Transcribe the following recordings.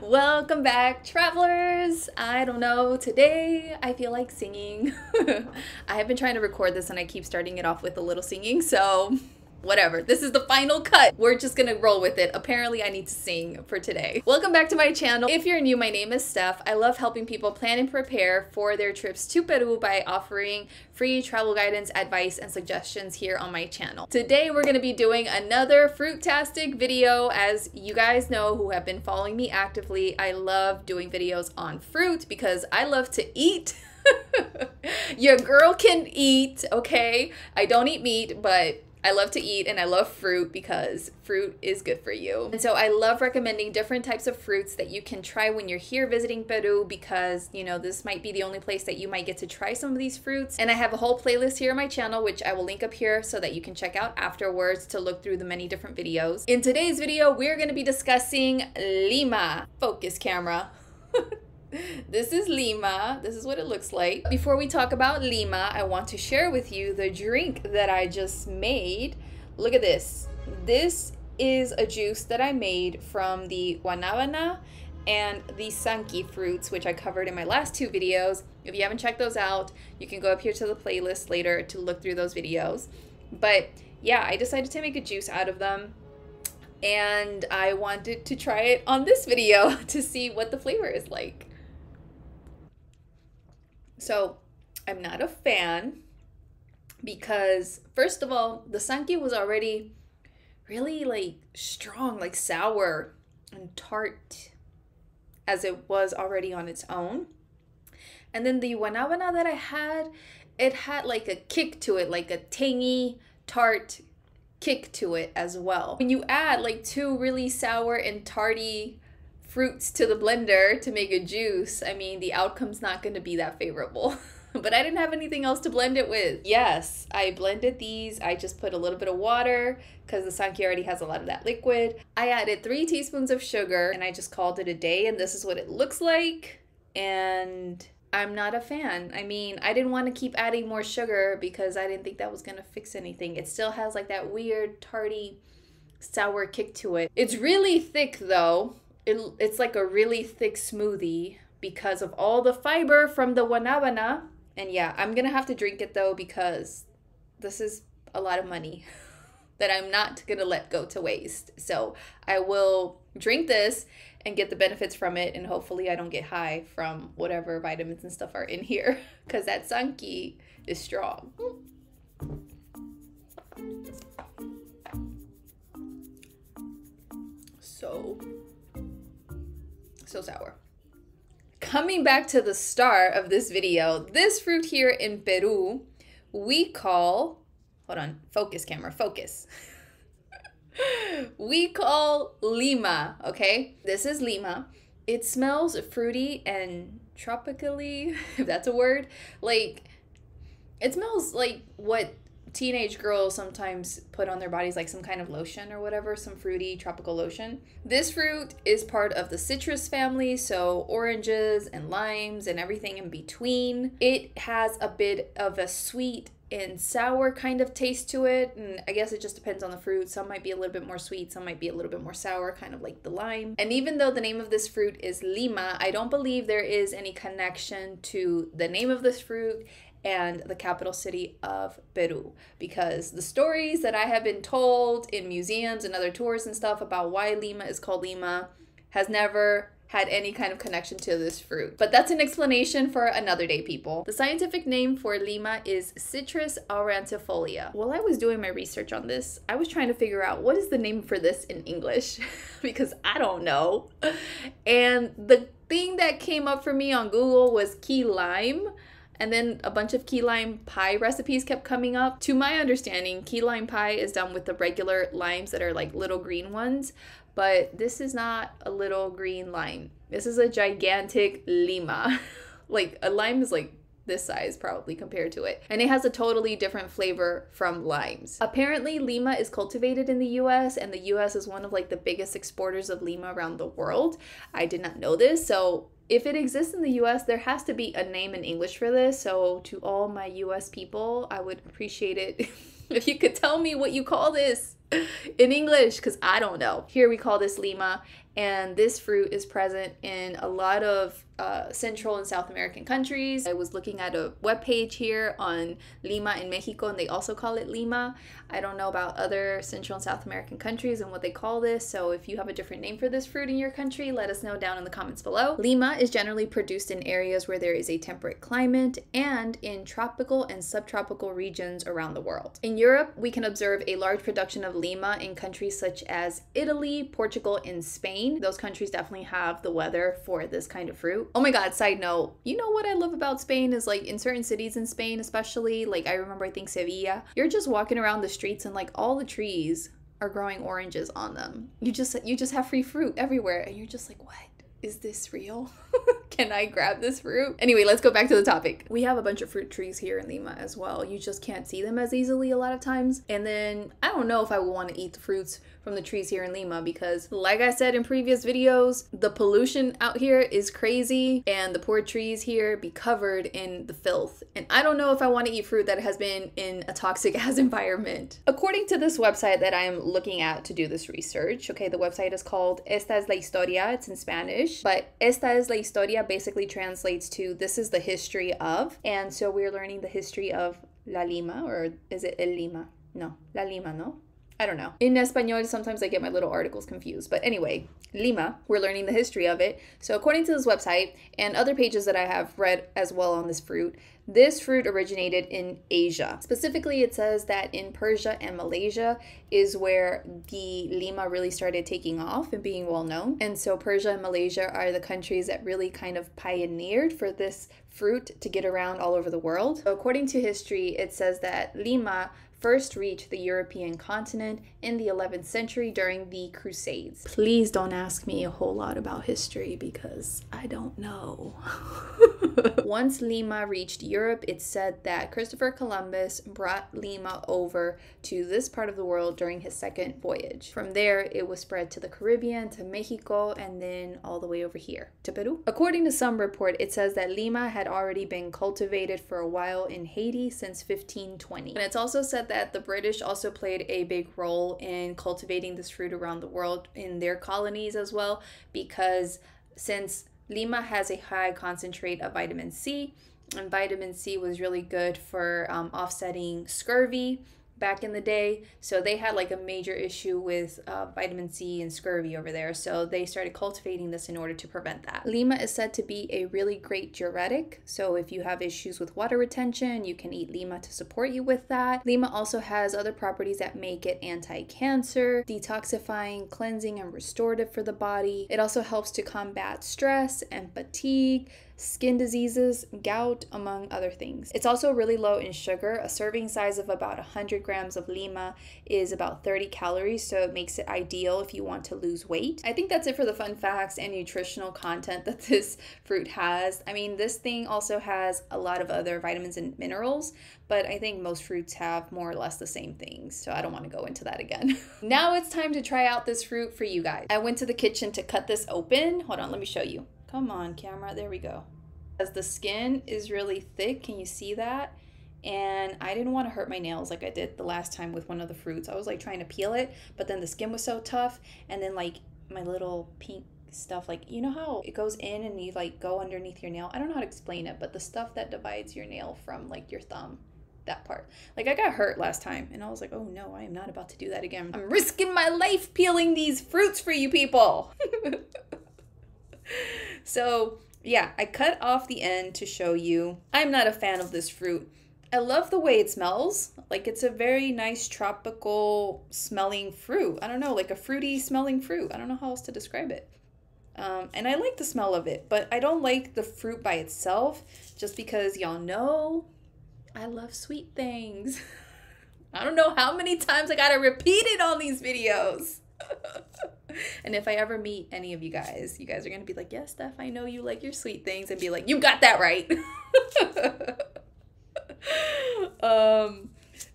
Welcome back, travelers. I don't know, today I feel like singing. I have been trying to record this and I keep starting it off with a little singing, so whatever. This is the final cut. We're just gonna roll with it. Apparently I need to sing for today. Welcome back to my channel. If you're new, my name is Steph. I love helping people plan and prepare for their trips to Peru by offering free travel guidance, advice, and suggestions here on my channel. Today we're gonna be doing another fruit-tastic video. As you guys know who have been following me actively, I love doing videos on fruit because I love to eat. Your girl can eat, okay? I don't eat meat, but I love to eat and I love fruit because fruit is good for you. And so I love recommending different types of fruits that you can try when you're here visiting Peru because, you know, this might be the only place that you might get to try some of these fruits. And I have a whole playlist here on my channel, which I will link up here so that you can check out afterwards to look through the many different videos. In today's video, we're going to be discussing Lima. Focus camera. This is Lima. This is what it looks like. Before we talk about Lima, I want to share with you the drink that I just made. Look at this. This is a juice that I made from the guanabana and the tangy fruits, which I covered in my last two videos. If you haven't checked those out, you can go up here to the playlist later to look through those videos. But yeah, I decided to make a juice out of them, and I wanted to try it on this video to see what the flavor is like. So I'm not a fan because, first of all, the tangy was already really like strong, like sour and tart as it was already on its own. And then the guanabana that I had, it had like a kick to it, like a tangy, tart kick to it as well. When you add like two really sour and tarty fruits to the blender to make a juice, I mean, the outcome's not going to be that favorable. But I didn't have anything else to blend it with. Yes, I blended these. I just put a little bit of water because the tangy already has a lot of that liquid. I added 3 teaspoons of sugar and I just called it a day, and this is what it looks like. And I'm not a fan. I mean, I didn't want to keep adding more sugar because I didn't think that was going to fix anything. It still has like that weird tarty sour kick to it. It's really thick though. It's like a really thick smoothie because of all the fiber from the guanabana. And yeah, I'm gonna have to drink it though because this is a lot of money that I'm not gonna let go to waste. So I will drink this and get the benefits from it, and hopefully I don't get high from whatever vitamins and stuff are in here because that tangy is strong. So sour. Coming back to the start of this video, this fruit here in Peru, we call, hold on, focus camera, focus. We call Lima, okay? This is Lima. It smells fruity and tropically, if that's a word. Like, it smells like what teenage girls sometimes put on their bodies, like some kind of lotion or whatever, some fruity tropical lotion. This fruit is part of the citrus family, so oranges and limes and everything in between. It has a bit of a sweet and sour kind of taste to it, and I guess it just depends on the fruit. Some might be a little bit more sweet, some might be a little bit more sour, kind of like the lime. And even though the name of this fruit is Lima, I don't believe there is any connection to the name of this fruit and the capital city of Peru, because the stories that I have been told in museums and other tours and stuff about why Lima is called Lima has never had any kind of connection to this fruit. But that's an explanation for another day, people. The scientific name for Lima is citrus-aurantifolia. While I was doing my research on this, I was trying to figure out what is the name for this in English because I don't know. And the thing that came up for me on Google was key lime. And then a bunch of key lime pie recipes kept coming up. To my understanding, key lime pie is done with the regular limes that are like little green ones, but this is not a little green lime. This is a gigantic lima. Like a lime is like this size probably compared to it. And it has a totally different flavor from limes. Apparently Lima is cultivated in the US, and the US is one of like the biggest exporters of Lima around the world. I did not know this, so if it exists in the US, there has to be a name in English for this. So to all my US people, I would appreciate it if you could tell me what you call this in English, because I don't know. Here we call this Lima, And this fruit is present in a lot of Central and South American countries. I was looking at a webpage here on Lima in Mexico, and they also call it Lima. I don't know about other Central and South American countries and what they call this, so if you have a different name for this fruit in your country, let us know down in the comments below. Lima is generally produced in areas where there is a temperate climate and in tropical and subtropical regions around the world. In Europe, we can observe a large production of Lima in countries such as Italy, Portugal, and Spain. Those countries definitely have the weather for this kind of fruit. Oh my god, side note, you know what I love about Spain is like in certain cities in Spain especially, like I remember I think Sevilla, you're just walking around the streets and like all the trees are growing oranges on them. You just have free fruit everywhere and you're just like, what? Is this real? Can I grab this fruit? Anyway, let's go back to the topic. We have a bunch of fruit trees here in Lima as well. You just can't see them as easily a lot of times. And then I don't know if I would want to eat the fruits from the trees here in Lima because like I said in previous videos, the pollution out here is crazy and the poor trees here be covered in the filth. And I don't know if I want to eat fruit that has been in a toxic ass environment. According to this website that I'm looking at to do this research, okay, the website is called Esta es la Historia. It's in Spanish, but Esta es la Historia basically translates to this is the history of. And so we're learning the history of La Lima, or is it El Lima? No, La Lima, no? I don't know. In Espanol, sometimes I get my little articles confused. But anyway, Lima, we're learning the history of it. So according to this website and other pages that I have read as well on this fruit originated in Asia. Specifically, it says that in Persia and Malaysia is where the Lima really started taking off and being well known. And so Persia and Malaysia are the countries that really kind of pioneered for this fruit to get around all over the world. So according to history, it says that Lima first reached the European continent in the 11th century during the Crusades. Please don't ask me a whole lot about history because I don't know. Once Lima reached Europe, it's said that Christopher Columbus brought Lima over to this part of the world during his second voyage. From there, it was spread to the Caribbean, to Mexico, and then all the way over here to Peru. According to some report, it says that Lima had already been cultivated for a while in Haiti since 1520. And it's also said that the British also played a big role in cultivating this fruit around the world in their colonies as well, because since Lima has a high concentrate of vitamin C, and vitamin C was really good for offsetting scurvy back in the day. So they had like a major issue with vitamin C and scurvy over there. So they started cultivating this in order to prevent that. Lima is said to be a really great diuretic. So if you have issues with water retention, you can eat Lima to support you with that. Lima also has other properties that make it anti-cancer, detoxifying, cleansing, and restorative for the body. It also helps to combat stress and fatigue, skin diseases, gout, among other things. It's also really low in sugar. A serving size of about 100 grams of Lima is about 30 calories, so it makes it ideal if you want to lose weight. I think that's it for the fun facts and nutritional content that this fruit has. I mean, this thing also has a lot of other vitamins and minerals, but I think most fruits have more or less the same things, so I don't want to go into that again. Now it's time to try out this fruit for you guys. I went to the kitchen to cut this open. Hold on, let me show you. Come on, camera. There we go. As the skin is really thick, can you see that? And I didn't want to hurt my nails like I did the last time with one of the fruits. I was like trying to peel it, but then the skin was so tough, and then like my little pink stuff, like you know how it goes in and you like go underneath your nail? I don't know how to explain it, but the stuff that divides your nail from like your thumb, that part. Like I got hurt last time and I was like, oh no, I am not about to do that again. I'm risking my life peeling these fruits for you people. So yeah, I cut off the end to show you. I'm not a fan of this fruit. I love the way it smells. Like it's a very nice tropical smelling fruit. I don't know, like a fruity smelling fruit. I don't know how else to describe it. And I like the smell of it, but I don't like the fruit by itself just because y'all know I love sweet things. I don't know how many times I gotta repeat it on these videos. And if I ever meet any of you guys are gonna be like, yes, Steph, I know you like your sweet things, and be like, you got that right.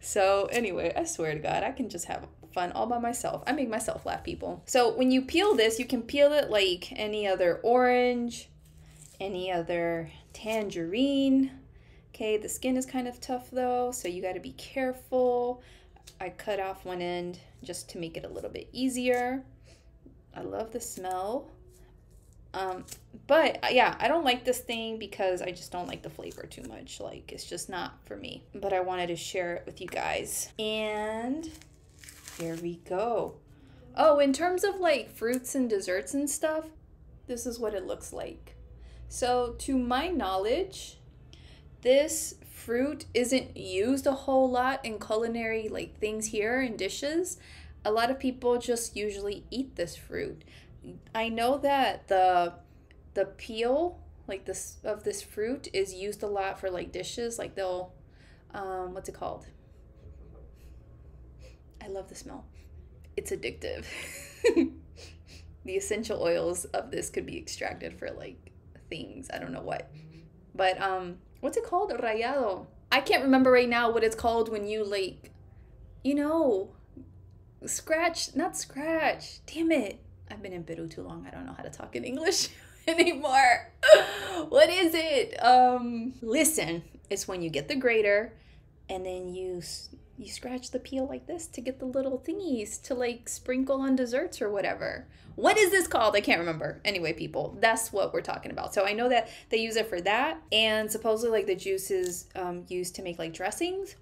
So anyway, I swear to God, I can just have fun all by myself. I make myself laugh, people. So when you peel this, you can peel it like any other orange, any other tangerine. Okay, the skin is kind of tough though, so you got to be careful. I cut off one end just to make it a little bit easier. I love the smell. But yeah, I don't like this thing because I just don't like the flavor too much. Like, it's just not for me. But I wanted to share it with you guys. And here we go. Oh, in terms of like fruits and desserts and stuff, this is what it looks like. So to my knowledge, this fruit isn't used a whole lot in culinary like things here in dishes. A lot of people just usually eat this fruit. I know that the peel like this of this fruit is used a lot for like dishes. Like they'll what's it called? I love the smell. It's addictive. The essential oils of this could be extracted for like things. I don't know what. But what's it called? Rayado. I can't remember right now what it's called when you like, you know, not scratch. Damn it. I've been in Peru too long. I don't know how to talk in English anymore. What is it? Listen, it's when you get the grater and then you scratch the peel like this to get the little thingies to like sprinkle on desserts or whatever. What is this called? I can't remember. Anyway, people, that's what we're talking about. So I know that they use it for that, and supposedly like the juice is used to make like dressings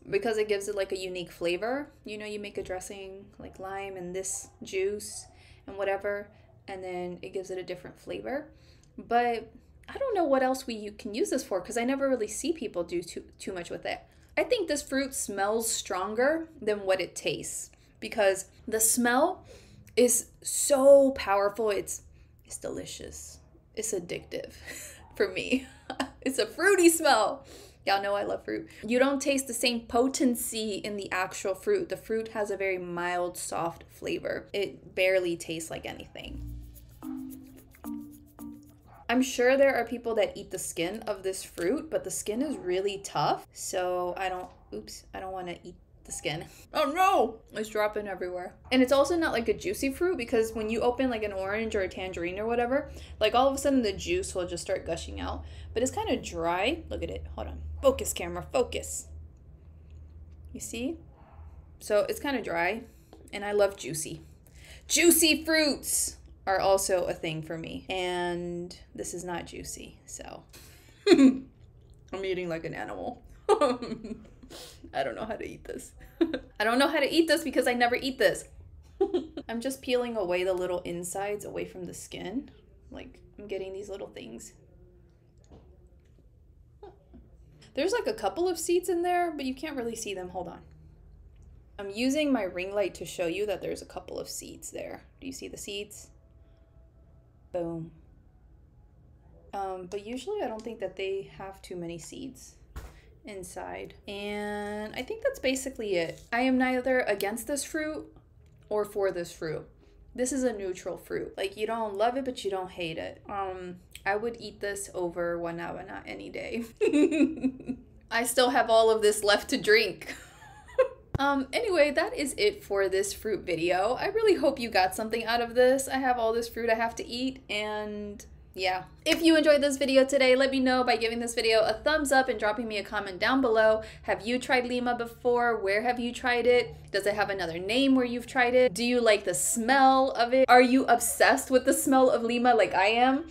because it gives it like a unique flavor. You know, you make a dressing like lime and this juice and whatever, and then it gives it a different flavor. But I don't know what else you can use this for because I never really see people do too much with it. I think this fruit smells stronger than what it tastes because the smell is so powerful. It's delicious. It's addictive for me. It's a fruity smell. Y'all know I love fruit. You don't taste the same potency in the actual fruit. The fruit has a very mild, soft flavor. It barely tastes like anything. I'm sure there are people that eat the skin of this fruit, but the skin is really tough. So I don't want to eat the skin. Oh no, it's dropping everywhere. And it's also not like a juicy fruit because when you open like an orange or a tangerine or whatever, like all of a sudden the juice will just start gushing out. But it's kind of dry. Look at it. Hold on. Focus, camera. Focus. You see? So it's kind of dry. And I love juicy. Juicy fruits are also a thing for me. And this is not juicy. So I'm eating like an animal. I don't know how to eat this. I don't know how to eat this because I never eat this. I'm just peeling away the little insides away from the skin. Like I'm getting these little things. There's like a couple of seeds in there, but you can't really see them. Hold on. I'm using my ring light to show you that there's a couple of seeds there. Do you see the seeds? Boom. But usually I don't think that they have too many seeds inside. And I think that's basically it. I am neither against this fruit or for this fruit. This is a neutral fruit. Like you don't love it, but you don't hate it. I would eat this over guanabana any day. I still have all of this left to drink. Anyway, that is it for this fruit video. I really hope you got something out of this. I have all this fruit I have to eat, and yeah. If you enjoyed this video today, let me know by giving this video a thumbs up and dropping me a comment down below. Have you tried Lima before? Where have you tried it? Does it have another name where you've tried it? Do you like the smell of it? Are you obsessed with the smell of Lima like I am?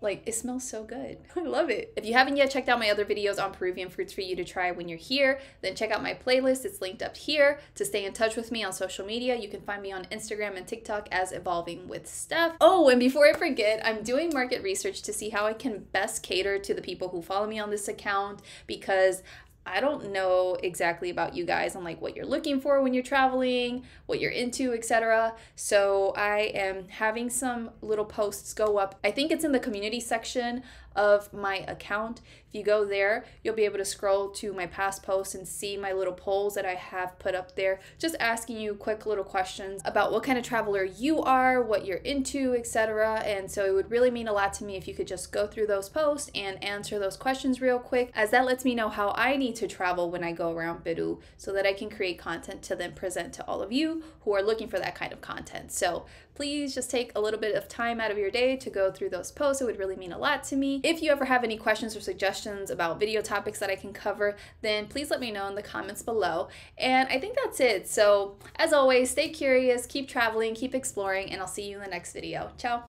Like, it smells so good. I love it. If you haven't yet checked out my other videos on Peruvian fruits for you to try when you're here, then check out my playlist. It's linked up here. To stay in touch with me on social media, you can find me on Instagram and TikTok as Evolving with Stef. Oh, and before I forget, I'm doing market research to see how I can best cater to the people who follow me on this account, because I don't know exactly about you guys on like what you're looking for when you're traveling, what you're into, etc. So I am having some little posts go up. I think it's in the community section of my account. If you go there, you'll be able to scroll to my past posts and see my little polls that I have put up there, just asking you quick little questions about what kind of traveler you are, what you're into, etc. And so it would really mean a lot to me if you could just go through those posts and answer those questions real quick, as that lets me know how I need to travel when I go around Peru so that I can create content to then present to all of you who are looking for that kind of content. So please just take a little bit of time out of your day to go through those posts. It would really mean a lot to me. If you ever have any questions or suggestions about video topics that I can cover, then please let me know in the comments below. And I think that's it. So as always, stay curious, keep traveling, keep exploring, and I'll see you in the next video. Ciao!